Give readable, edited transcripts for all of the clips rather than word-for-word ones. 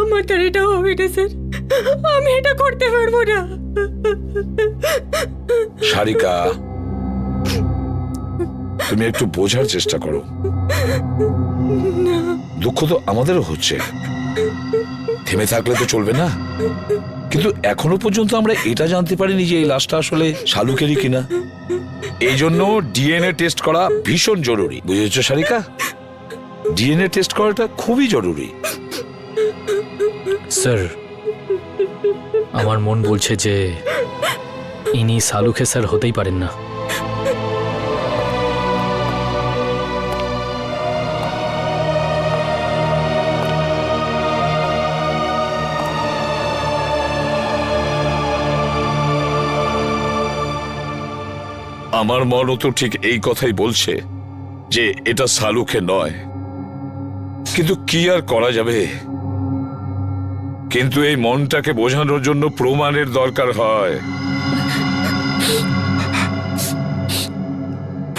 আমার দ্বারা এটা হবে না স্যার, আমি এটা করতে পারবো না। সারিকা, তুমি একটু বোঝার চেষ্টা করো। দুঃখ তো আমাদেরও হচ্ছে, থেমে থাকলে তো চলবে না। কিন্তু এখনো পর্যন্ত আমরা এটা জানতে পারিনি যে এই লাশটা আসলে শালুকেরই কিনা। এই জন্য ডিএনএ টেস্ট করা ভীষণ জরুরি, বুঝেছো সারিকা? ডিএনএ টেস্ট করাটা খুবই জরুরি। স্যার, আমার মন বলছে যে ইনি শালুকে স্যার হতেই পারেন না। আমার মনও তো ঠিক এই কথাই বলছে যে এটা শালুকে নয়, কিন্তু কি আর করা যাবে? কিন্তু এই মনটাকে বোঝানোর জন্য প্রমাণের দরকার হয়,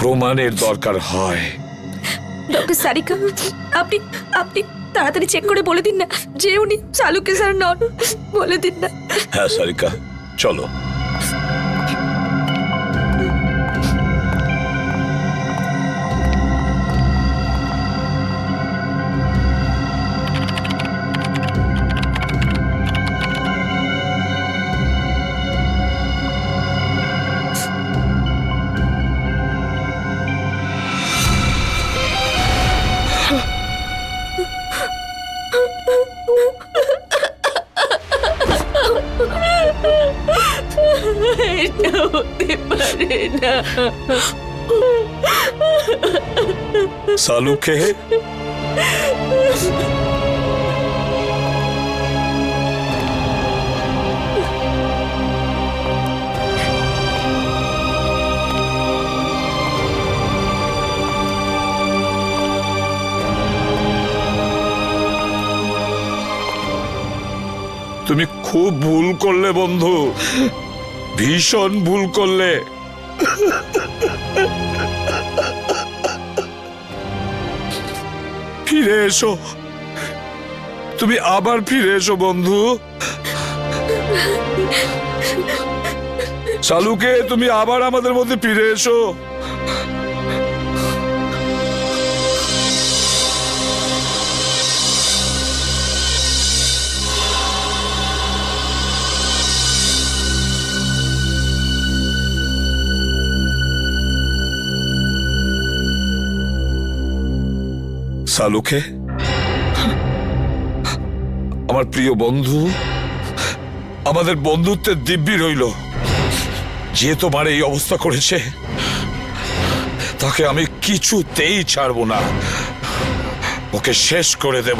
প্রমাণের দরকার হয়। ডক্টর সারিকা, আপনি আপনি তাড়াতাড়ি চেক করে বলে দিন না যে উনি শালুকে স্যার নন, বলে দিন না। হ্যাঁ সারিকা, চলো। এটা হতে পারে না। শালুকে তুমি খুব ভুল করলে বন্ধু, ভীষণ ভুল করলে। ফিরে এসো, তুমি আবার ফিরে এসো বন্ধু। শালুকে, তুমি আবার আমাদের মধ্যে ফিরে এসো। শালুকে, আমার প্রিয় বন্ধু, আমাদের বন্ধুত্বের দিব্যি রইল। যে তোমার এই অবস্থা করেছে তাকে আমি কিছুতেই ছাড়বো না, ওকে শেষ করে দেব।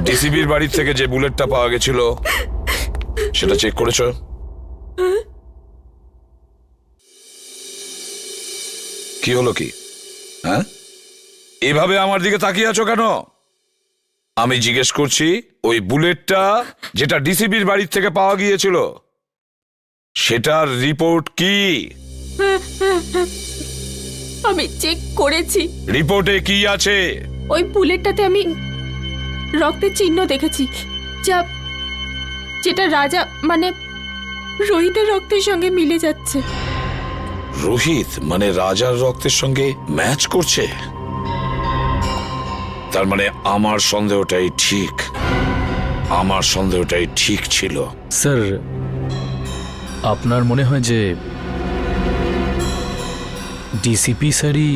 ডিসিবির বাড়ি থেকে যে বুলেটটা পাওয়া গেছিল সেটা চেক করেছো? কি হলো কি? হ্যাঁ, এভাবে আমার দিকে তাকিয়ে আছো কেন? আমি জিজ্ঞেস করছি, ওই বুলেটটা যেটা ডিসিবির বাড়ির থেকে পাওয়া গিয়েছিল সেটার রিপোর্ট কি? আমি চেক করেছি, রিপোর্টে কি আছে? ওই বুলেটটাতে আমি রক্তের চিহ্ন দেখেছি, যেটা রাজা মানে রোহিতের রক্তের সঙ্গে মিলে যাচ্ছে। রোহিত মানে রাজার রক্তের সঙ্গে ম্যাচ করছে? তার মানে আমার সন্দেহটাই ঠিক, আমার সন্দেহটাই ঠিক ছিল। স্যার, আপনার মনে হয় যে ডিসিপি স্যারই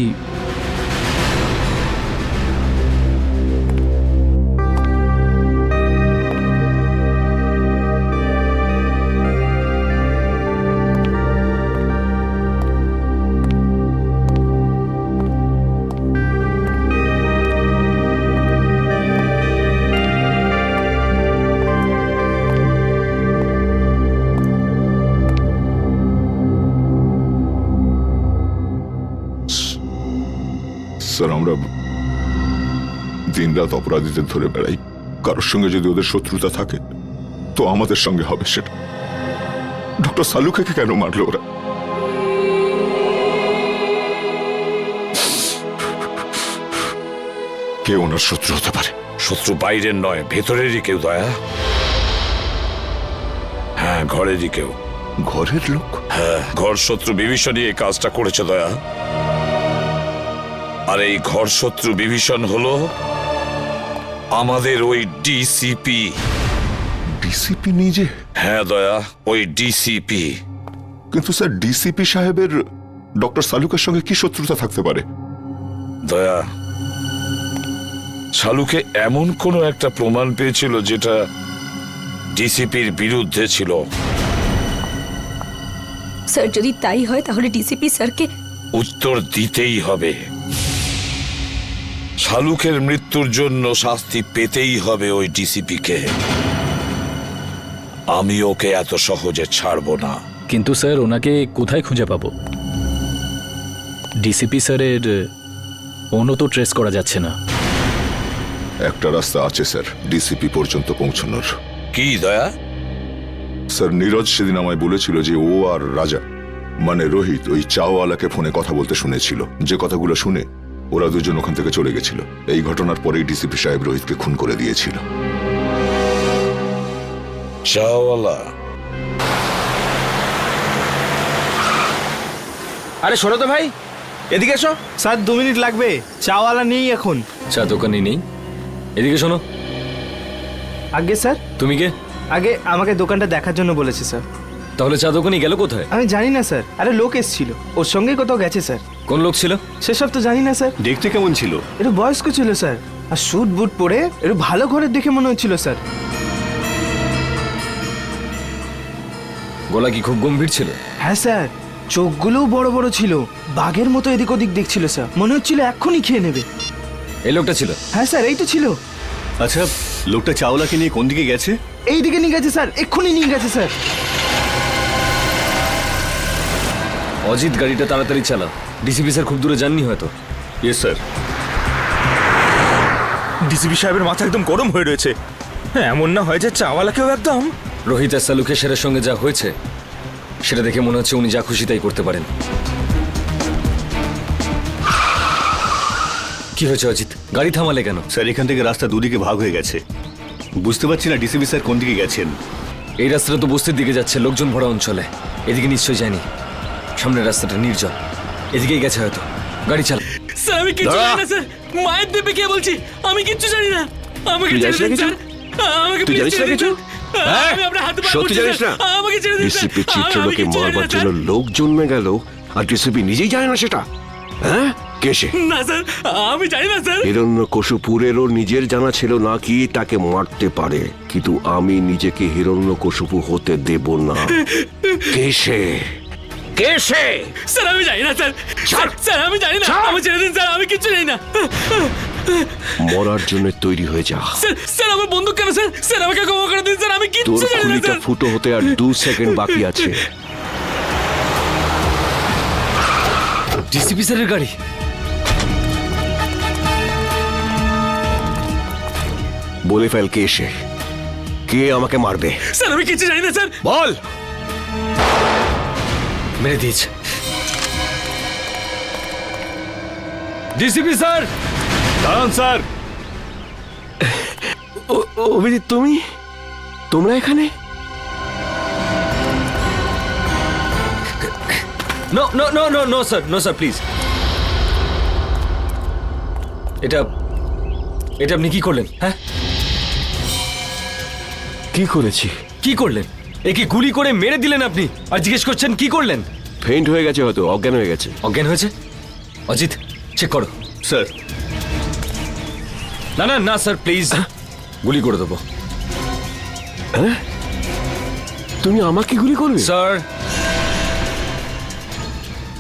স্যার, আমরা দিনরাত অপরাধীদের ধরে বেড়াই। কারোর সঙ্গে যদি ওদের শত্রুতা থাকে তো আমাদের সঙ্গে হবে সেটা। ডক্টর শালুকে কেন মারলো ওরা? কে ওনার শত্রু হতে পারে? শত্রু বাইরের নয়, ভেতরেরই কেউ দয়া। হ্যাঁ, ঘরেরই কেউ। ঘরের লোক? হ্যাঁ, ঘর শত্রু বিভীষণই এই কাজটা করেছে দয়া। আর এই ঘর শত্রু বিভীষণ হলো আমাদের ওই ডিসিপি। ডিসিপি নিজে? হ্যাঁ দয়া, ওই ডিসিপি। কিন্তু স্যার, ডিসিপি সাহেবের ডক্টর সালুকের সঙ্গে কি শত্রুতা থাকতে পারে? দয়া, শালুকে এমন কোনো একটা প্রমাণ পেয়েছিল যেটা ডিসিপির বিরুদ্ধে ছিল। স্যার যদি তাই হয় তাহলে ডিসিপি স্যারকে উত্তর দিতেই হবে। শালুকের মৃত্যুর জন্য শাস্তি পেতেই হবে ওই ডিসিপিকে। আমি ওকে এত সহজে ছাড়বো না। কিন্তু স্যার ওনাকে কোথায় খুঁজে পাবো? ডিসিপি স্যারের ফোনও তো ট্রেস করা যাচ্ছে না। একটা রাস্তা আছে স্যার ডিসিপি পর্যন্ত পৌঁছানোর। কি দয়া? স্যার, নীরজ সেদিন আমায় বলেছিল যে ও আর রাজা মানে রোহিত ওই চাওয়ালাকে ফোনে কথা বলতে শুনেছিল। যে কথাগুলো শুনে ওরা দুজন ওখান থেকে চলে গেছিল। এই ঘটনার পরেই ডিসিপি সাহেব রোহিতকে খুন করে দিয়েছিল। চাওয়ালা? আরে শোনো তো ভাই, এদিকে এসো। স্যার 2 মিনিট লাগবে, চাওয়ালা নেই এখন। চা দোকানে নেই? এদিকে শোনো। আগে স্যার, তুমি কে? আগে আমাকে দোকানটা দেখার জন্য বলেছে স্যার। তাহলে চা দোকানে গেল কোথায়? আমি জানি না স্যার। আরে লোক এসেছিল, ওর সঙ্গেই কোথাও গেছে স্যার। কোন লোক ছিল? সেসব তো জানি না স্যার। দেখতে কেমন ছিল? একটু বয়স্ক ছিল স্যার, আর স্যুট বুট পরে একটু ভালো ঘরের দেখে মনে হচ্ছিল স্যার। গলা কি খুব গম্ভীর ছিল? হ্যাঁ স্যার, চোখগুলোও বড় বড় ছিল, বাঘের মতো এদিক ওদিক দেখছিল স্যার। মনে হচ্ছিল এক্ষুনি খেয়ে নেবে। এই লোকটা ছিল? হ্যাঁ স্যার, এই তো ছিল। আচ্ছা, লোকটা চাওলাকে নিয়ে কোন দিকে গেছে? এই দিকে নিয়ে গেছে স্যার, এক্ষুনি নিয়ে গেছে স্যার। অজিত গাড়িটা তাড়াতাড়ি চালা। ডিসিপি স্যার খুব দূরে যাননি হয়তো। Yes sir. ডিসিপি সাহেবের মাথা একদম গরম হয়ে রয়েছে। এমন না হয় যে চাওয়ালাকেও একদম। রোহিত আর সালুকে সেরের সঙ্গে যা হয়েছে সেটা দেখে মনে হচ্ছে উনি যা খুশি তাই করতে পারেন। কি হয়েছে অজিত? গাড়ি থামালে কেন? স্যার, এখান থেকে রাস্তা দুদিকে ভাগ হয়ে গেছে। বুঝতে পারছি না ডিসিপি স্যার কোন দিকে গেছেন। এই রাস্তাটা তো বস্তির দিকে যাচ্ছে, লোকজন ভরা অঞ্চলে। এদিকে নিশ্চয়ই যায়নি। সামনের রাস্তাটা নির্জন, এদিকেই গেছে হয়তো। গাড়ি চালা। স্যার আমি কিচ্ছু জানি না স্যার। মায়ের দেবে কে বলছি? আমি কিচ্ছু জানি না। আমাকে ছেড়ে দিন স্যার। আমাকে তুই জানিস না কিছু? আমি আপনার হাতে পা সত্যি জানিস না? আমাকে ছেড়ে দিন স্যার। ডিসিপি চিত্রলোকে মারবার জন্য লোক জন্মে গেল আর ডিসিপি নিজেই জানে না সেটা? হ্যাঁ, কে সে? না স্যার, আমি জানি না স্যার। হিরণ্যকশিপুরেরও নিজের জানা ছিল না কি তাকে মারতে পারে, কিন্তু আমি নিজেকে হিরণ্যকশিপু হতে দেব না। কে সে? কে সে? স্যার আমি জানি না স্যার। স্যার আমি জানি না। আমি ছেড়ে দিন স্যার, আমি কিচ্ছু জানি না। মরার জন্য তৈরি হয়ে যা। স্যার স্যার আমার বন্দুক কেন স্যার? স্যার আমাকে ক্ষমা করে দিন স্যার, আমি তোর কিচ্ছু জানি না খুলিটা স্যার। ফুটো হতে আর 2 সেকেন্ড বাকি আছে। ডিসিপি স্যারের গাড়ি। বলে ফেল কে সে, কে আমাকে মারবে? স্যার আমি কিচ্ছু জানি না স্যার। বল। মেরে দিয়েছে। ডিসিপি স্যার দাঁড়ান স্যার। অভিজিৎ, তোমরা এখানে? No no no no no sir, no sir please. এটা আপনি কি করলেন? হ্যাঁ, কি করেছি? কি করলেন? একে গুলি করে মেরে দিলেন আপনি, আর জিজ্ঞেস করছেন কি করলেন? ফেইন্ট হয়ে গেছে, হয়তো অজ্ঞান হয়ে গেছে। অজ্ঞান হয়েছে? অজিত চেক করো। স্যার, না না না স্যার প্লিজ, গুলি করে দেবো। তুমি আমাকে গুলি করবে? স্যার।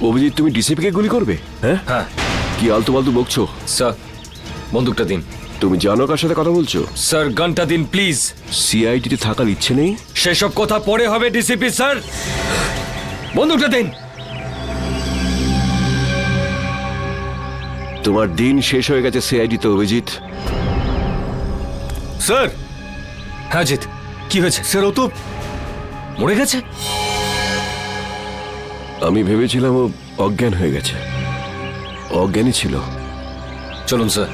অভিজিৎ, তুমি ডিসিপিকে গুলি করবে? হ্যাঁ, হ্যাঁ কি আলতু ফালতু বকছো? স্যার, বন্দুকটা দিন। তুমি জানো কার সাথে কথা বলছো? স্যার গানটা দিন প্লিজ। সিআইডিতে থাকার ইচ্ছে নেই? সেসব কথা পরে হবে ডিসিপি স্যার, বন্দুকটা দিন। তোমার দিন শেষ হয়ে গেছে সিআইডিতে, অভিজিৎ। স্যার। হ্যাঁ জিৎ, কি হয়েছে? স্যার ও তো মরে গেছে। আমি ভেবেছিলাম ও অজ্ঞান হয়ে গেছে। অজ্ঞানই ছিল। চলুন স্যার,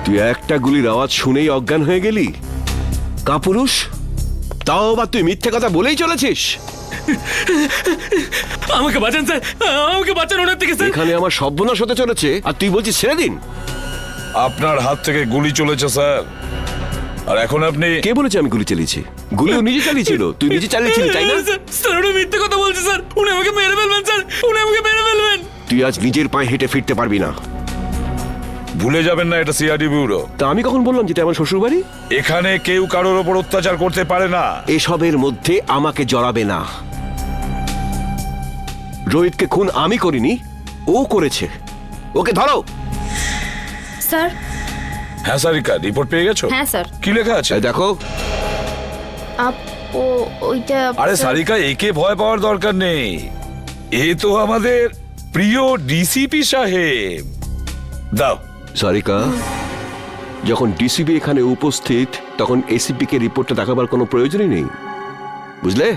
তুই একটা গুলির আওয়াজ শুনেই অজ্ঞান হয়ে গেলি? কাপুরুষ, তাও আবার তুই মিথ্যে কথা বলেই চলেছিস। আমাকে বাঁচান স্যার, আমাকে বাঁচান ওনার থেকে স্যার। এখানে আমার সর্বনাশ হতে চলেছে আর তুই বলছিস ছেড়ে দিন। আপনার হাত থেকে গুলি চলেছে স্যার, আর এখন আপনি কে বলেছে আমি গুলি চালিয়েছি? গুলি ও নিজে চালিয়েছিল, তুই নিজে চালিয়েছিলি তাই না? স্যার, স্যার উনি মিথ্যে কথা বলছে স্যার, উনি আমাকে মেরে ফেলবেন স্যার, উনি আমাকে মেরে ফেলবেন। তুই আজ নিজের পায়ে হেঁটে ফিরতে পারবি না। ভুলে যাবেন না এটা সিআইডি ব্যুরো। তা আমি কখন বললাম যেটা আমার শ্বশুর বাড়ি? এখানে কেউ কারোর ওপর অত্যাচার করতে পারে না। এসবের মধ্যে আমাকে জড়াবে না। রোহিতকে খুন আমি করিনি, ও করেছে। ওকে ধরো। স্যার। হ্যাঁ সারিকা, রিপোর্ট পেয়ে গেছো? হ্যাঁ স্যার। কি লেখা আছে? এই দেখো। ওইটা আরে সারিকা, একে ভয় পাওয়ার দরকার নেই, এ তো আমাদের প্রিয় ডিসিপি সাহেব। দাও। সারিকা, যখন ডিসিপি এখানে উপস্থিত তখন এসিপি কে রিপোর্টটা দেখাবার কোনো প্রয়োজনই নেই, বুঝলে?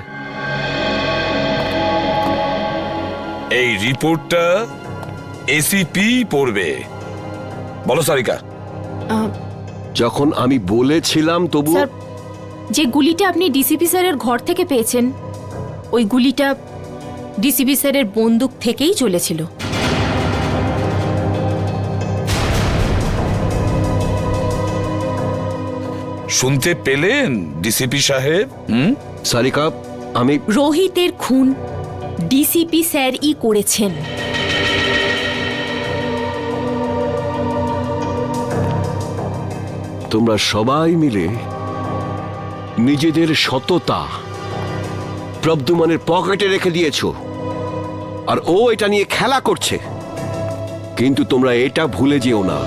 এই রিপোর্টটা এসিপি পড়বে। বলো সারিকা। যখন আমি বলেছিলাম তবু স্যার, যে গুলিটা আপনি ডিসিপি স্যারের ঘর থেকে পেয়েছেন, ওই গুলিটা ডিসিপি স্যারের বন্দুক থেকেই চলেছিল। শুনতে পেলেন ডিসিপি সাহেব? সারিকা, আমি রোহিতের খুন ডিসিপি স্যারই করেছেন। তোমরা সবাই মিলে নিজেদের সততা প্রদ্যুম্নের পকেটে রেখে দিয়েছো, আর ও এটা নিয়ে খেলা করছে। কিন্তু তোমরা এটা ভুলে যেও না,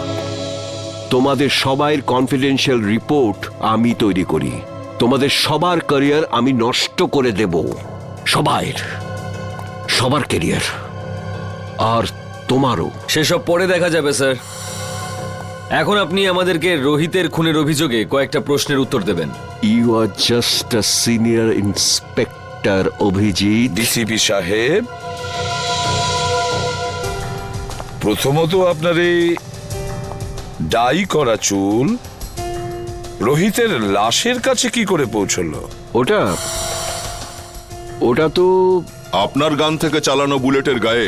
তোমাদের সবাইয়ের কনফিডেন্সিয়াল রিপোর্ট আমি তৈরি করি। তোমাদের সবার ক্যারিয়ার আমি নষ্ট করে দেব, সবার ক্যারিয়ার, আর তোমারও। সেসব পরে দেখা যাবে স্যার। এখন আপনি আমাদেরকে রোহিতের খুনের অভিযোগে কয়েকটা প্রশ্নের উত্তর দেবেন। You are just a senior inspector Abhijit. DCP সাহেব, প্রথমত আপনার এই ডাই করা চুল রোহিতের লাশের কাছে কি করে পৌঁছলো? ওটা তো আপনার গান থেকে চালানো বুলেটের গায়ে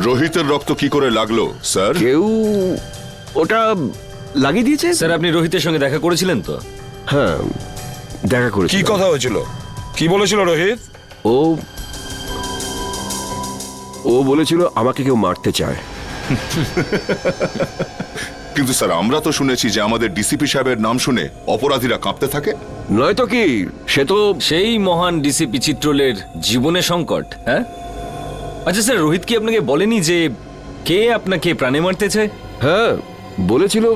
রোহিতের রক্ত কি করে লাগলো স্যার? কেউ ওটা লাগিয়ে দিয়েছে। স্যার, আপনি রোহিতের সঙ্গে দেখা করেছিলেন তো? হ্যাঁ, দেখা করেছি। কি কথা হয়েছিল? কি বলেছিল রোহিত? ও বলেছিল আমাকে কেউ মারতে চায়। কিন্তু স্যার, আমরা তো শুনেছি যে আমাদের ডিসিপি সাহেবের নাম শুনে অপরাধীরা কাঁপতে থাকে। নয়তো কি, সে তো সেই মহান ডিসিপি চিত্রলের জীবনে সংকট। হ্যাঁ, আচ্ছা স্যার, রোহিত কি আপনাকে বলেনি যে কে আপনাকে প্রাণে মারতে চায়? হ্যাঁ বলেছিল।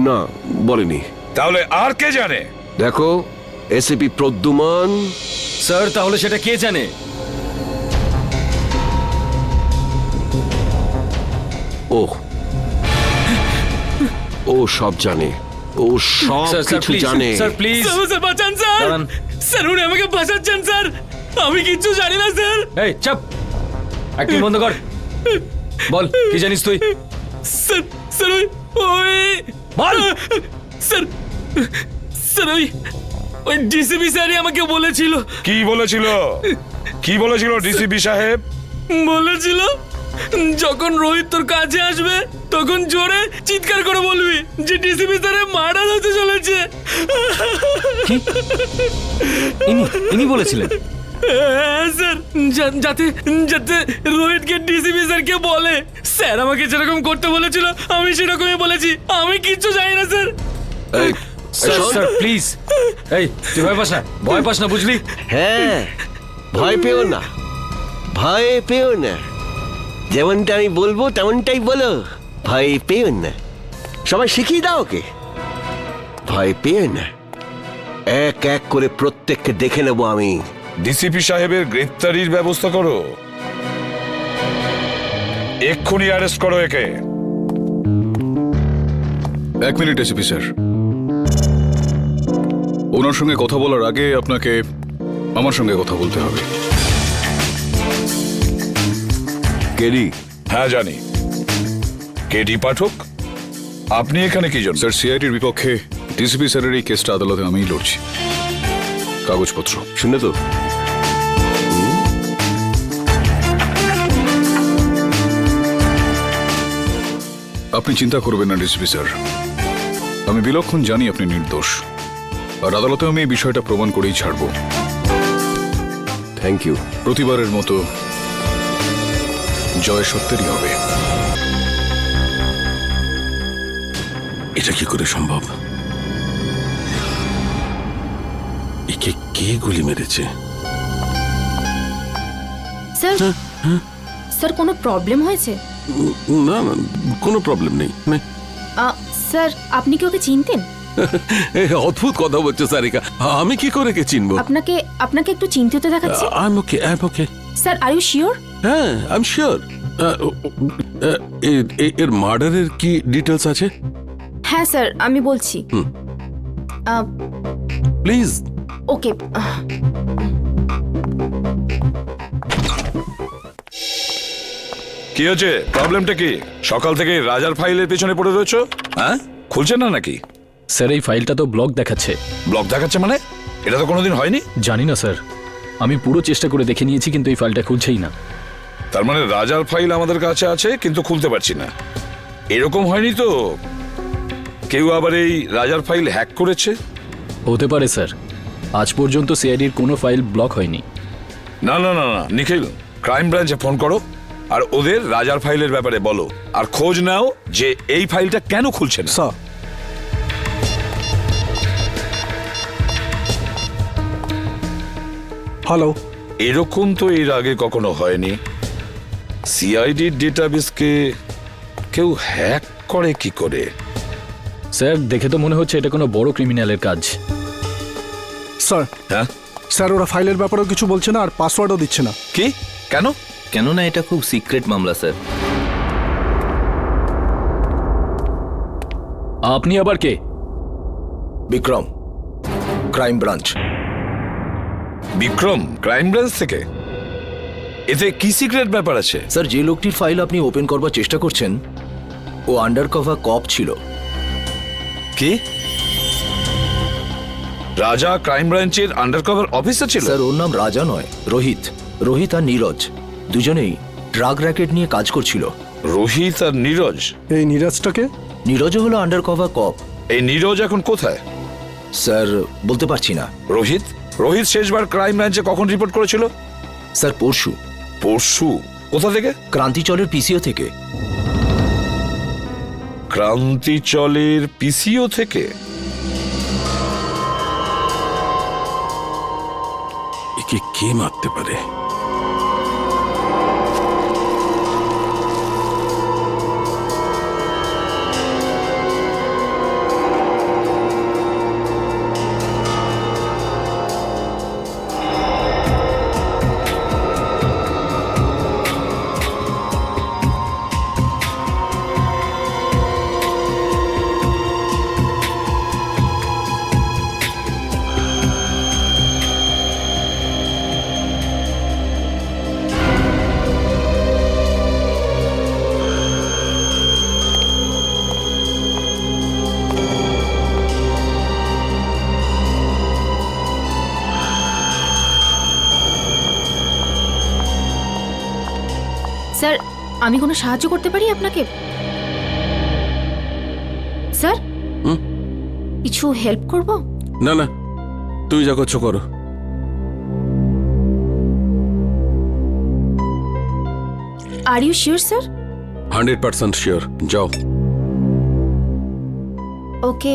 না, বলেনি। তাহলে আর কে জানে? দেখো, এসিপি প্রদ্যুম্ন। স্যার, তাহলে সেটা কে জানে? ও সব জানে, ও সব কিছু জানে। স্যার প্লিজ, স্যার বাঁচান স্যার, স্যার উনি আমাকে বাঁচাচ্ছেন স্যার, আমি কিচ্ছু জানি না স্যার। এই চাপ, অ্যাক্টিং বন্ধ কর। বল, কি জানিস তুই? স্যার, স্যার ওই বল। স্যার, স্যার ওই ডিসিপি স্যারই আমাকে বলেছিল। কি বলেছিল? কি বলেছিল ডিসিপি সাহেব? বলেছিল যখন রোহিত তোর কাছে আসবে তখন জোরে চিৎকার করে বলবি যে ডিসিপি স্যারের মার্ডার হতে চলেছে। ইনি বলেছিলেন? হ্যাঁ স্যার, যাতে যাতে রোহিতকে ডিসিপি স্যারকে বলে। স্যার আমাকে যেরকম করতে বলেছিল আমি সেরকমই বলেছি, আমি কিচ্ছু জানি না স্যার। স্যার প্লিজ, এই তুই ভয় পাস না, বুঝলি? হ্যাঁ, ভয় পেও না, ভয় পেও না। যেমনটা আমি বলবো তেমনটাই বলো, ভয় পেও না। সবাই শিখিয়ে দাও ওকে, ভয় পেও না। এক এক করে প্রত্যেককে দেখে নেব আমি। ডিসিপি সাহেবের গ্রেফতারির ব্যবস্থা করো, এক্ষুনি অ্যারেস্ট করো একে। 1 মিনিট এসিপি স্যার, ওনার সঙ্গে কথা বলার আগে আপনাকে আমার সঙ্গে কথা বলতে হবে। কেডি? হ্যাঁ জানি, কেডি পাঠক। আপনি এখানে কি জন্য? স্যার সিআইডির বিপক্ষে ডিসিপি স্যারের এই কেসটা আদালতে আমিই লড়ছি। কাগজপত্র শুনে তো আপনি চিন্তা করবেন না ডিসিপি স্যার, আমি বিলক্ষণ জানি আপনি নির্দোষ, আর আদালতে আমি এই বিষয়টা প্রমাণ করেই ছাড়ব। Thank you. প্রতিবারের মতো জয় সত্যেরই হবে। এটা কি করে সম্ভব? একে কে গুলি মেরেছে? স্যার স্যার কোনো প্রবলেম হয়েছে? না না, কোনো প্রবলেম নেই। স্যার আপনি কি ওকে চিনতেন? অদ্ভুত কথা বলছো সারিকা, আমি কি করে কে চিনবো? আপনাকে আপনাকে একটু চিন্তিত দেখাচ্ছে। I am okay, I am okay. Sir are you sure? হ্যাঁ, আই এম শিওর। এর মার্ডারের কি ডিটেলস আছে? হ্যাঁ স্যার আমি বলছি। প্লিজ। ওকে কি হচ্ছে? প্রবলেমটা কি? সকাল থেকে রাজার ফাইলের পেছনে পড়ে রয়েছো? হ্যাঁ, খুলছে না নাকি? স্যার এই ফাইলটা তো ব্লক দেখাচ্ছে। ব্লক দেখাচ্ছে মানে? এটা তো কোনোদিন হয়নি। জানি না স্যার, আমি পুরো চেষ্টা করে দেখে নিয়েছি কিন্তু এই ফাইলটা খুলছেই না। তার মানে রাজার ফাইল আমাদের কাছে আছে কিন্তু খুলতে পারছি না। এরকম হয়নি তো কেউ আবার এই রাজার ফাইল হ্যাক করেছে? হতে পারে স্যার, আজ পর্যন্ত সিআইডির কোনো ফাইল ব্লক হয়নি। না না না না, নিখিল ক্রাইম ব্রাঞ্চে ফোন করো আর ওদের রাজার ফাইলের ব্যাপারে বলো, আর খোঁজ নাও যে এই ফাইলটা কেন খুলছে না। স্যার হ্যালো, এরকম তো এর আগে কখনো হয়নি। সিআইডির ডেটাবেসকে কেউ হ্যাক করে কি করে? স্যার দেখে তো মনে হচ্ছে এটা কোনো বড় ক্রিমিনালের কাজ। স্যার হ্যাঁ স্যার ওরা ফাইলের ব্যাপারেও কিছু বলছে না আর পাসওয়ার্ডও দিচ্ছে না। কি? কেন? কেননা এটা খুব সিক্রেট মামলা স্যার। আপনি আবার কে? Vikram, crime branch. Vikram crime branch থেকে? এতে কি সিক্রেট ব্যাপার আছে? স্যার যে লোকটির ফাইল আপনি ওপেন করবার চেষ্টা করছেন ও আন্ডার কভার কপ ছিল। কি? রাজা ক্রাইম ব্রাঞ্চের আন্ডারকভার অফিসার ছিল? স্যার ওর নাম রাজা নয়, রোহিত। রোহিত আর নীরজ দুজনেই ড্রাগ র্যাকেট নিয়ে কাজ করছিল। রোহিত আর নীরজ? এই নীরজটাকে? নীরজও হলো আন্ডার কভার কপ। এই নীরজ এখন কোথায়? স্যার বলতে পারছি না। রোহিত? রোহিত শেষবার ক্রাইম ব্রাঞ্চে কখন রিপোর্ট করেছিল? স্যার পরশু। পরশু? কোথা থেকে? ক্রান্তিচলের পিসিও থেকে। ক্রান্তিচলের পিসিও থেকে? একে কে মারতে পারে? স্যার আমি কোনো সাহায্য করতে পারি আপনাকে? স্যার কিছু হেল্প করব? না না, তুমি যা করছো করো। Are you sure sir? 100% sure. যাও। ওকে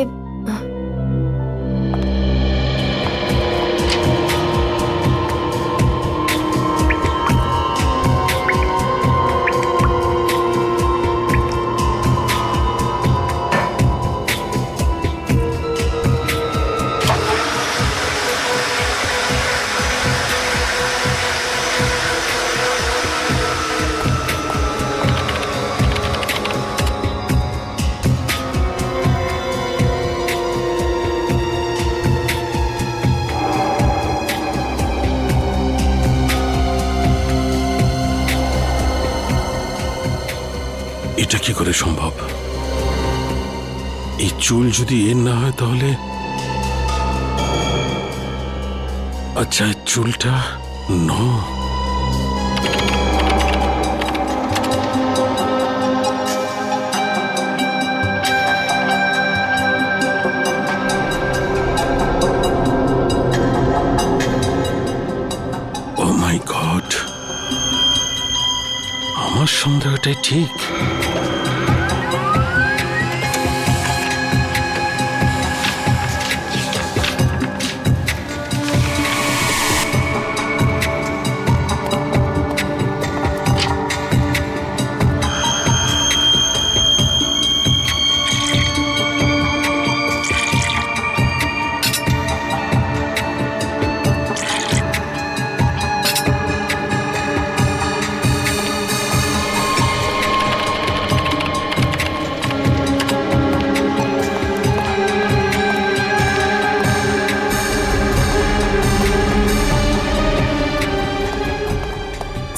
এটা কি করে সম্ভব? এই চুল যদি এর না হয় তাহলে আচ্ছা চুলটা নো ও মাই গড আমার সন্দেহটাই ঠিক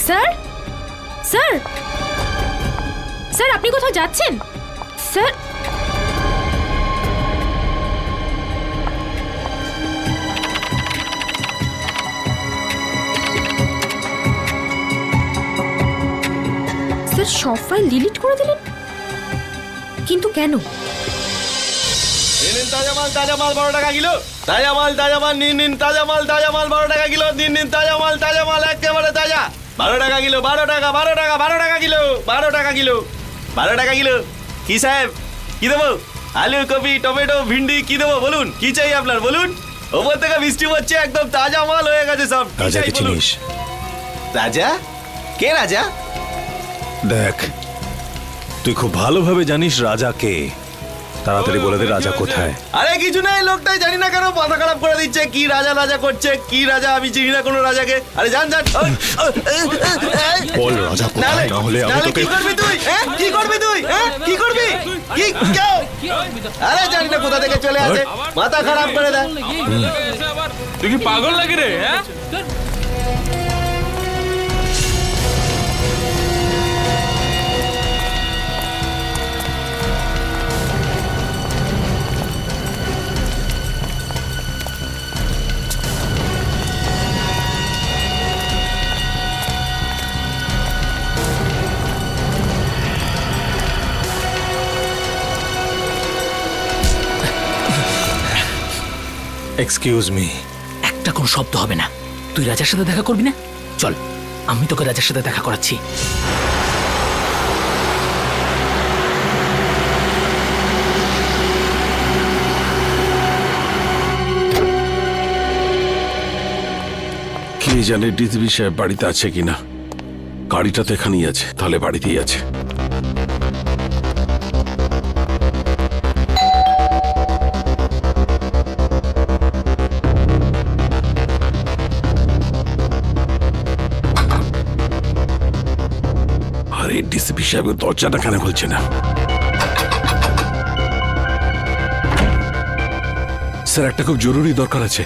স্যার স্যার স্যার আপনি কোথাও যাচ্ছেন স্যার? স্যার সব ফাইল ডিলিট করে দিলেন, কিন্তু কেন? তাজা মাল 12 টাকা কিলো। তাজা মাল নিন তাজা মাল 12 টাকা কিলো। নিন তাজা মাল একেবারে তাজা। 12 টাকা কিলো, 12 টাকা কিলো, 12 টাকা কিলো, 12 টাকা কিলো। কি সাহেব কি দেবো? আলু, কপি, টমেটো, ভিন্ডি কি দেবো বলুন? কি চাই আপনার বলুন? ওপর থেকে বৃষ্টি হচ্ছে, একদম তাজা মাল হয়ে গেছে সব। রাজা কি চিনিস? রাজা? কে রাজা? দেখ, তুই খুব ভালোভাবে জানিস রাজা কে। তাড়াতাড়ি বলে দে রাজা কোথায়। আরে কিছু নাই, লোকটাই জানি না কেন মাথা খারাপ করে দিচ্ছে। কি রাজা করছে, কি রাজা? আমি চিনি না কোনো রাজাকে। আরে জান বল রাজা কোথায়, না হলে আমি তোকে। কি করবি তুই? কি করবি তুই? কি করবি? কি কেউ? আরে জানি না কোথা থেকে চলে আসে, মাথা খারাপ করে দেয়। তুই কি পাগল লাগে রে? হ্যাঁ এক্সকিউজ মি। একটা কোনো শব্দ হবে না। তুই রাজার সাথে দেখা করবি না? চল, আমি তোকে রাজার সাথে দেখা করাচ্ছি। কে জানে ডিসিপি সাহেব বাড়িতে আছে কিনা। গাড়িটা তো এখানেই আছে, তাহলে বাড়িতেই আছে। আরে ডিসিপি সাহেব দরজাটা কেন খুলছে না? স্যার একটা খুব জরুরি দরকার আছে।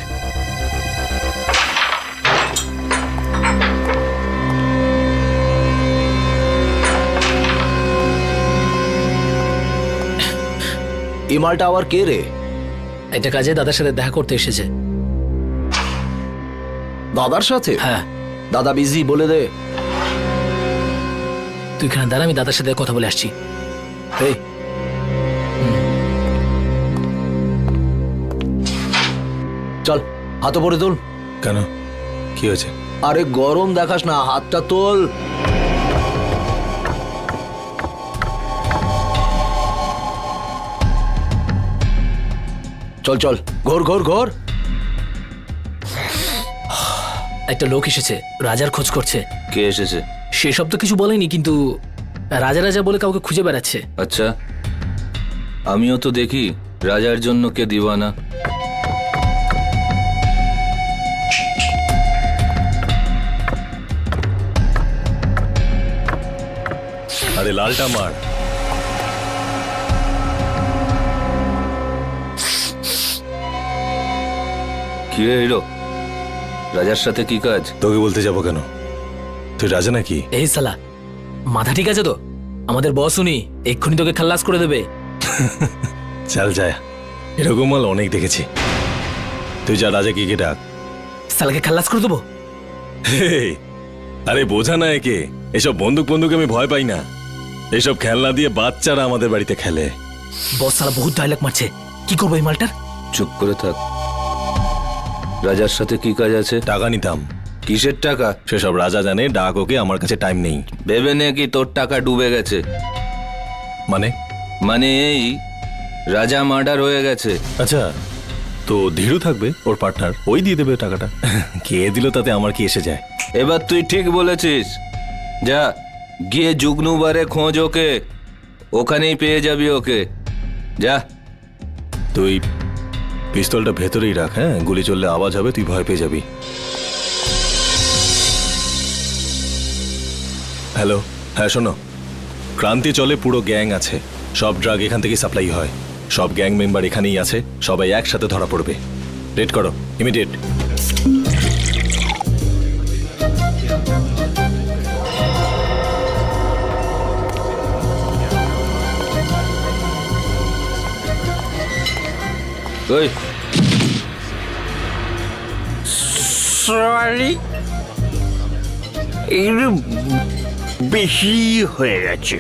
এই মালটা আবার কে রে? এটা কাজে দাদার সাথে দেখা করতে এসেছে। দাদার সাথে? হ্যাঁ। দাদা বিজি, বলে দে। তুই এখানে দাঁড়া, আমি দাদার সাথে কথা বলে আসছি। এই চল, হাত পরে তোল। কেন, কি হয়েছে? আরে গরম দেখাস না, হাতটা তোল। চল চল, ঘোর ঘোর ঘোর। একটা লোক এসেছে, রাজার খোঁজ করছে। কে এসেছে? সেসব তো কিছু বলেনি, কিন্তু রাজা বলে কাউকে খুঁজে বেড়াচ্ছে। আচ্ছা, আমিও তো দেখি রাজার জন্য কে দিওয়ানা। আরে লালটা মার। কি রে হিরো, রাজার সাথে কি কাজ? তোকে বলতে যাবো কেন? তুই রাজা নাকি? এই সালা, মাথা ঠিক আছে তো? আমাদের বস উনি, এক্ষুনি তোকে খাল্লাস করে দেবে। চল যায়, এরকম মাল অনেক দেখেছি। তুই যা রাজা কি ডাক, সালাকে খালাস করে দেবো। হেই, আরে বোঝা না একে, এসব বন্দুক আমি ভয় পাই না। এসব খেলনা দিয়ে বাচ্চারা আমাদের বাড়িতে খেলে। বস সালা বহুত ডায়লগ মারছে, কি করবো এই মালটার? চুপ করে থাক। রাজার সাথে কি কাজ আছে? টাকা নিতাম। কিসের টাকা? সেসব রাজা জানে, ডাক ওকে, আমার কাছে টাইম নেই। ভেবে নে কি তোর টাকা ডুবে গেছে? মানে এই রাজা মার্ডার হয়ে গেছে। আচ্ছা, তো ধীরু থাকবে, ওর পার্টনার, ওই দিয়ে দেবে টাকাটা। কে দিল তাতে আমার কি এসে যায়? এবার তুই ঠিক বলেছিস। যা গিয়ে জুগনুবারে খোঁজ ওকে, ওখানেই পেয়ে যাবি ওকে। যা। তুই পিস্তলটা ভেতরেই রাখ, হ্যাঁ? গুলি চললে আওয়াজ হবে, তুই ভয় পেয়ে যাবি। হ্যালো, হ্যাঁ শোনো, ক্রান্তি চলে পুরো গ্যাং আছে, সব ড্রাগ এখান থেকে সাপ্লাই হয়, সব গ্যাং মেম্বার এখানেই আছে, সবাই একসাথে ধরা পড়বে। রেড করো, ইমিডিয়েট। ওই সরি, একটু বেশি হয়ে গেছে।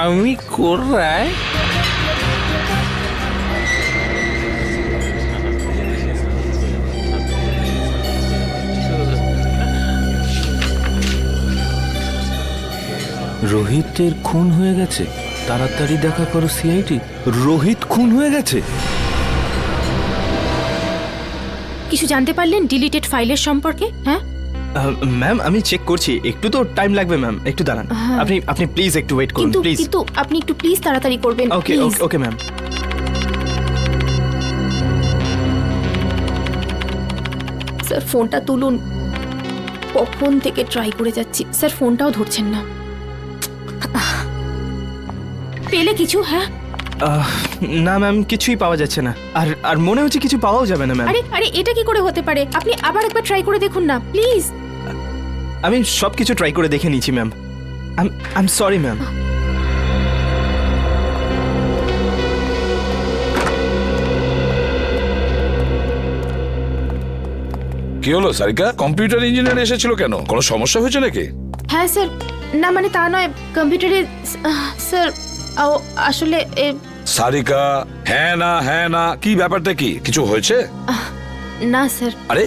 আমি কোথায়? রোহিতের খুন হয়ে গেছে। তাড়াতাড়ি দেখা করো সিআইডি। রোহিত খুন হয়ে গেছে। কিছু জানতে পারলেন ডিলিটেড ফাইলের সম্পর্কে? হ্যাঁ ম্যাম, আমি চেক করছি, একটু তো টাইম লাগবে ম্যাম, একটু দাঁড়ান। হ্যাঁ। আপনি প্লিজ একটু ওয়েট করুন, প্লিজ। কিন্তু আপনি একটু প্লিজ তাড়াতাড়ি করবেন। ওকে please। Okay ma'am. স্যার ফোনটা তুলুন, কখন থেকে ট্রাই করে যাচ্ছি, স্যার ফোনটাও ধরছেন না। পেলে কিছু? হ্যাঁ না ম্যাম, কিছুই পাওয়া যাচ্ছে না, আর মনে হচ্ছে কিছু পাওয়াও যাবে না ম্যাম। আরে আরে এটা কি করে হতে পারে? আপনি আবার একবার ট্রাই করে দেখুন না প্লিজ। আমি সব কিছু ট্রাই করে দেখে নিয়েছি ma'am. I am sorry ma'am. কি হলো সারিকা? কম্পিউটার ইঞ্জিনিয়ার এসেছিল কেন? কোনো সমস্যা হয়েছে নাকি? হ্যাঁ স্যার, না মানে তা নয়, কম্পিউটারে স্যার আসলে সারিকা, হ্যাঁ না কি ব্যাপারটা কি? কিছু হয়েছে? না স্যার। আরে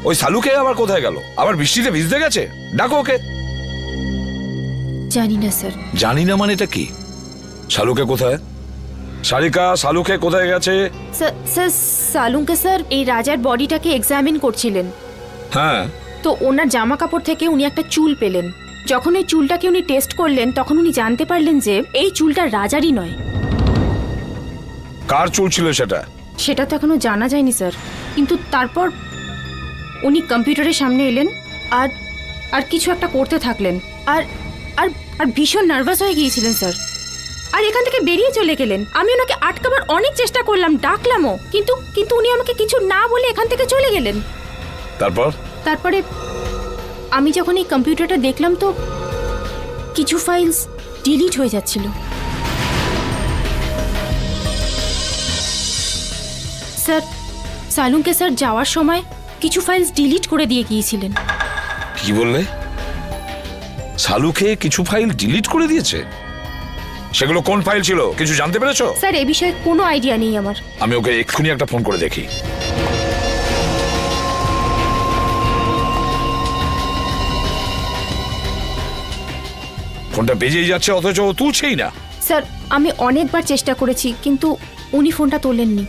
ওই সালুকে আবার কোথায় গেল? আবার বৃষ্টিতে ভিজতে গেছে? ডাকো ওকে। জানি না স্যার। জানি না মানে এটা কি? সালুকে কোথায়? সারিকা, সালুকে কোথায় গেছে? স্যার সালুকে স্যার এই রাজার বডিটাকে এক্সামিন করছিলেন, হ্যাঁ, তো ওনার জামা কাপড় থেকে উনি একটা চুল পেলেন। যখন এই চুলটাকে উনি টেস্ট করলেন তখন উনি জানতে পারলেন যে এই চুলটা রাজারই নয়। কার চুল ছিল সেটা? সেটা তো এখনো জানা যায়নি স্যার, কিন্তু তারপর উনি কম্পিউটারের সামনে এলেন আর আর কিছু একটা করতে থাকলেন, আর আর আর ভীষণ নার্ভাস হয়ে গিয়েছিলেন স্যার, আর এখান থেকে বেরিয়ে চলে গেলেন। আমি ওনাকে আটকাবার অনেক চেষ্টা করলাম, ডাকলামও, কিন্তু উনি আমাকে কিছু না বলে এখান থেকে চলে গেলেন। তারপরে আমি যখন এই কম্পিউটারটা দেখলাম তো কিছু ফাইলস ডিলিট হয়ে যাচ্ছিল। স্যার সালুকে স্যার যাওয়ার সময় কিছু ফাইলস ডিলিট করে দিয়ে গিয়েছিলেন। কি বললে? সালুকে কিছু ফাইল ডিলিট করে দিয়েছে? সেগুলো কোন ফাইল ছিল কিছু জানতে পেরেছো? স্যার এই বিষয়ে কোনো আইডিয়া নেই আমার। আমি ওকে এক্ষুনি একটা ফোন করে দেখি। ফোনটা বেজেই যাচ্ছে অথচ ও তুলছেই না। স্যার আমি অনেকবার চেষ্টা করেছি কিন্তু উনি ফোনটা তোলেননি।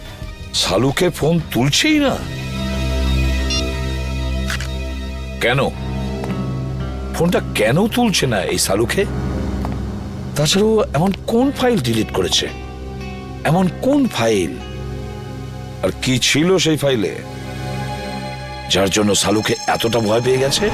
সালুকে ফোন তুলছেই না কেন? ফোনটা কেন তুলছে না এই সালুকে? তাছাড়াও এমন কোন ফাইল ডিলিট করেছে? এমন কোন ফাইল? আর কি ছিল সেই ফাইলে যার জন্য সালুকে এতটা ভয় পেয়ে গেছে?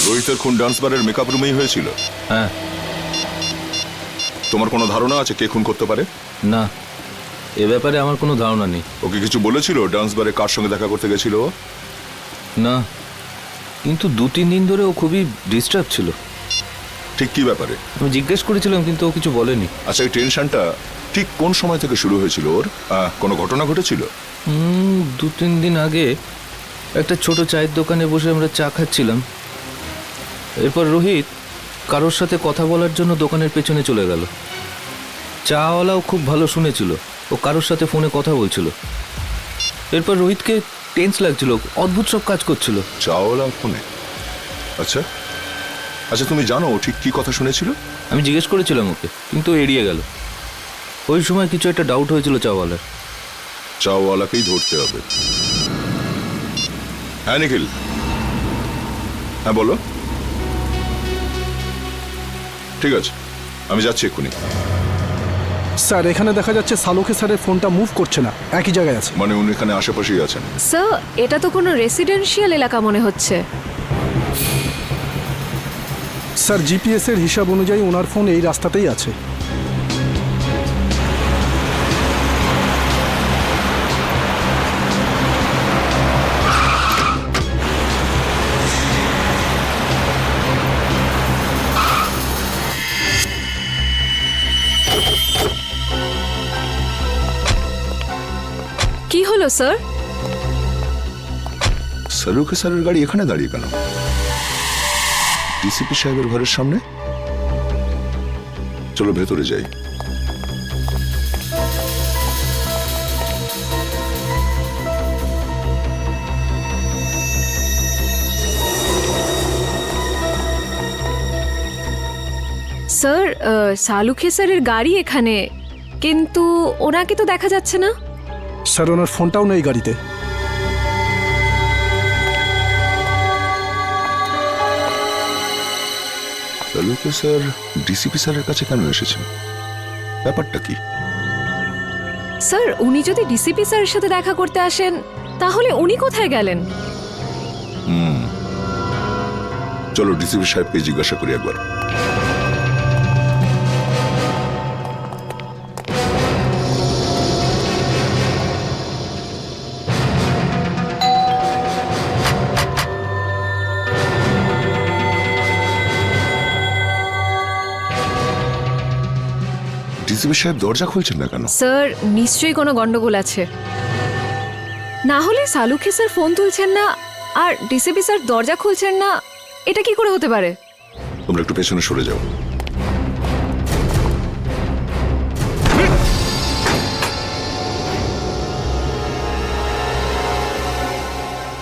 রোহিতের খুন ডান্স বারের মেকআপ রুমেই হয়েছিল? হ্যাঁ। তোমার কোনো ধারণা আছে কে খুন করতে পারে? না, এ ব্যাপারে আমার কোনো ধারণা নেই। ওকে কিছু বলেছিল ডান্স বারে কার সঙ্গে দেখা করতে গেছিল ও? না, কিন্তু 2-3 দিন ধরে ও খুবই ডিস্টার্ব ছিল। ঠিক কি ব্যাপারে? আমি জিজ্ঞেস করেছিলাম কিন্তু ও কিছু বলেনি। আচ্ছা, এই টেনশনটা ঠিক কোন সময় থেকে শুরু হয়েছিল ওর? কোনো ঘটনা ঘটেছিল? 2-3 দিন আগে একটা ছোট চায়ের দোকানে বসে আমরা চা খাচ্ছিলাম। এরপর রোহিত কারোর সাথে কথা বলার জন্য দোকানের পেছনে চলে গেল। চাওয়ালাও খুব ভালো শুনেছিল, ও কারোর সাথে ফোনে কথা বলছিল। এরপর রোহিতকে টেন্স লাগছিল, অদ্ভুত সব কাজ করছিল। চাওয়ালা ফোনে? আচ্ছা আচ্ছা, তুমি জানো ও ঠিক কি কথা শুনেছিল? আমি জিজ্ঞেস করেছিলাম ওকে, কিন্তু ও এড়িয়ে গেল। ওই সময় কিছু একটা ডাউট হয়েছিল চাওয়ালার। চাওয়ালাকেই ধরতে হবে। হ্যাঁ নিখিল, হ্যাঁ বলো। ঠিক আছে, আমি যাচ্ছি এক্ষুনি। স্যার, এখানে দেখা যাচ্ছে সালুকে স্যারের ফোনটা মুভ করছে না, একই জায়গায় আছে। মানে উনি এখানে আশেপাশেই আছেন? স্যার, এটা তো কোনো রেসিডেন্সিয়াল এলাকা মনে হচ্ছে। স্যার, জিপিএস এর হিসাব অনুযায়ী ওনার ফোন এই রাস্তাতেই আছে। কি হলো স্যার? সালুকে স্যারের গাড়ি এখানে দাঁড়িয়ে কেন? ডিসিপি সাহেবের ঘরের সামনে? চলো ভেতরে যাই। স্যার, সালুকে স্যারের গাড়ি এখানে, কিন্তু ওনাকে তো দেখা যাচ্ছে না। স্যার, ওনার ফোনটাও নেই গাড়িতে। সালুকে স্যার ডিসিপি স্যারের কাছে কেন এসেছেন? ব্যাপারটা কি? স্যার, উনি যদি ডিসিপি স্যারের সাথে দেখা করতে আসেন, তাহলে উনি কোথায় গেলেন? চলো ডিসিপি সাহেবকে জিজ্ঞাসা করি একবার। ডিসিপি সাহেব দরজা খুলছেন না কেন? স্যার, নিশ্চয়ই কোনো গন্ডগোল আছে। না হলে সালুকে স্যার ফোন তুলছেন না আর ডিসিপি স্যার দরজা খুলছেন না, এটা কি করে হতে পারে? তোমরা একটু পেছনে সরে যাও।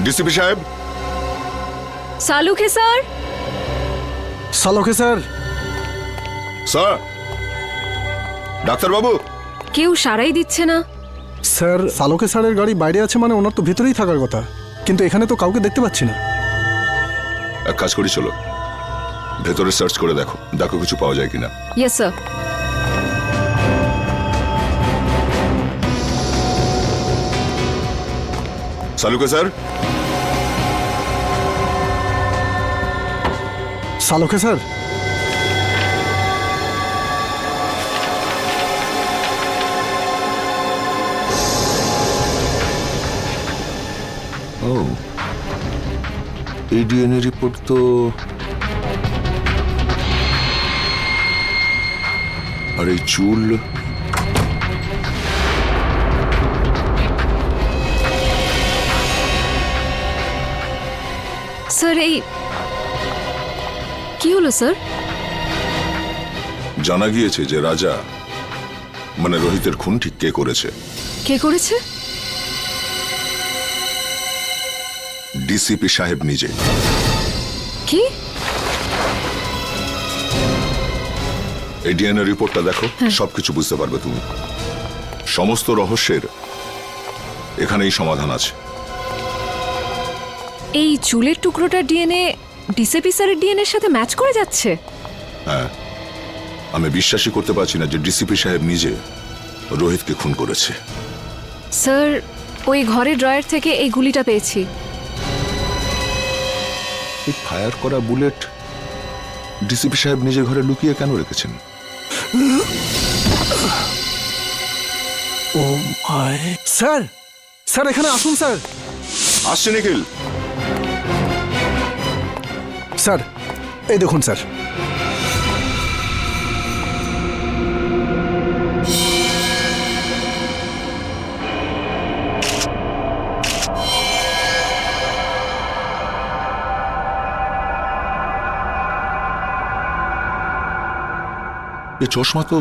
ডিসিপি সাহেব। সালুকে স্যার। সালুকে স্যার। স্যার, ডাক্তারবাবু। কেউ সারাই দিচ্ছে না। স্যার, সালুকে স্যারের গাড়ি বাইরে আছে, মানে ওনার তো ভেতরেই থাকার কথা, কিন্তু এখানে তো কাউকে দেখতে পাচ্ছি না। এক কাজ করি, চলো ভেতরে সার্চ করে দেখো, দেখো কিছু পাওয়া যায় কিনা। Yes sir. সালুকে স্যার। সালুকে স্যার। ও, এই ডিএনএ রিপোর্ট তো। আর এই চুল। স্যার, এই কি হলো স্যার? জানা গিয়েছে যে রাজা মানে রোহিতের খুন ঠিক কে করেছে। কে করেছে? ডিসিপি সাহেব নিজে। কি? এই ডিএনএ রিপোর্টটা দেখো, সবকিছু বুঝতে পারবে তুমি। সমস্ত রহস্যের এখানেই সমাধান আছে। এই চুলের টুকরোটার ডিএনএ ডিসিপি স্যারের ডিএনএর সাথে ম্যাচ করে যাচ্ছে। হ্যাঁ, আমি বিশ্বাসই করতে পারছি না যে ডিসিপি সাহেব নিজে রোহিতকে খুন করেছে। স্যার, ওই ঘরের ড্রয়ার থেকে এই গুলিটা পেয়েছি। এই ফায়ার করা বুলেট ডিসিপি সাহেব নিজের ঘরে লুকিয়ে কেন রেখেছেন? ও মাই স্যার, স্যার এখানে আসুন স্যার। আসছে নিখিল। স্যার এই দেখুন স্যার। এই চশমা তো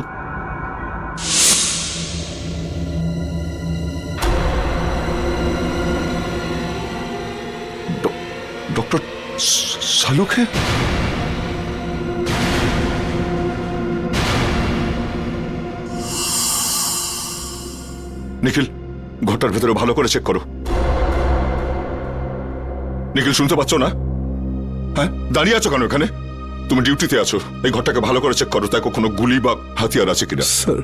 ডক্টর শালুকে। নিখিল, ঘরটার ভেতরে ভালো করে চেক করো। নিখিল, শুনতে পাচ্ছ না? হ্যাঁ, দাঁড়িয়ে আছো কেন এখানে? তুমি ডিউটিতে আছো, এই ঘরটাকে ভালো করে চেক করো, দেখো কোনো গুলি বা হাতিয়ার আছে কিনা। স্যার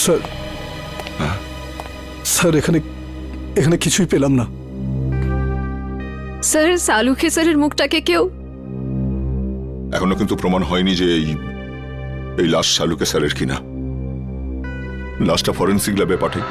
স্যার, স্যার এখানে এখানে কিছুই পেলাম না। স্যার সালুকে স্যারের মুখটাকে কেউ এখনো কিন্তু প্রমাণ হয়নি যে এই লাশ শালুকে স্যারের কিনা। লাশটা ফরেন্সিক ল্যাবে পাঠাই।